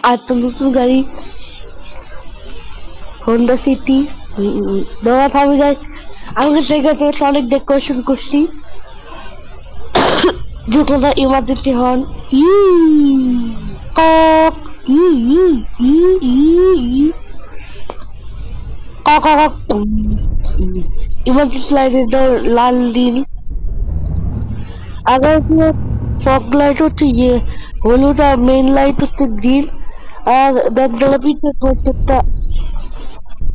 আর তো নতুন গাড়ি হোন্ডা সিটি দেওয়া থাকবে গাইস। আমাকে সেক্ষেত্রে অনেক ডেকোরেশন করছি যে কোনো ইমার্জেন্সি হন কক ইমার্জেন্সি লাইটের লাল নীল আগে ফগ লাইট হচ্ছে ইয়ে হলুদ আর মেইন লাইট হচ্ছে গ্রিন আর ব্যাকডালা পিঠে প্রত্যেকটা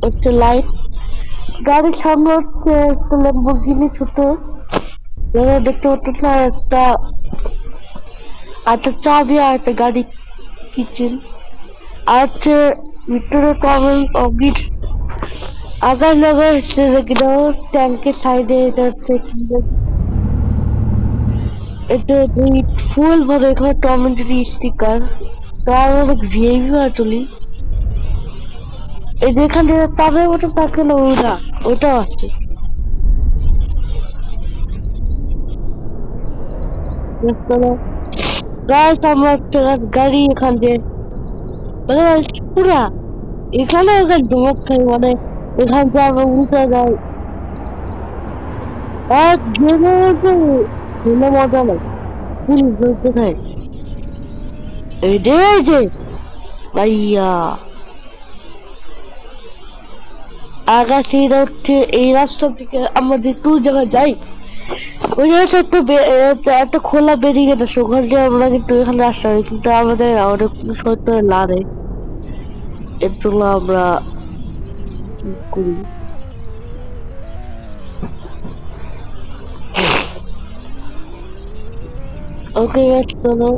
হচ্ছে লাইট। গাড়ির সামনে হচ্ছে একটা ল্যাম্বরগিনি ছোট দেখতে পাচ্ছ না একটা একটা চাবি আর একটা গাড়ি কিচেন আর হচ্ছে ভিতরে কমন অফিস আগার লগা হচ্ছে যেগুলো ট্যাঙ্কের সাইডে এটা হচ্ছে এটা ফুল ভরে এখানে টম এন্ড জেরি স্টিকার তো আর অনেক ভিআইপি চলি এই যেখানে তাদের মতো থাকে না ওটাও আছে। গাইস আমরা একটা গাড়ি এখান দিয়ে পুরা এখানে ওদের ধমক খাই মানে এখান থেকে আমরা উল্টে যাই আর গেলে মজা নেই পুলিশ ধরতে খায় এই যে ভাইয়া আগাছি হচ্ছে এই রাস্তা থেকে আমরা যে টুর জায়গায় যাই ওই জায়গায় একটা খোলা ব্যারিকেড আছে ওখান দিয়ে আমরা কিন্তু এখানে আসতে পারি কিন্তু আমাদের অনেক সত্য লাগে এর জন্য আমরা কি করি ওকে চলো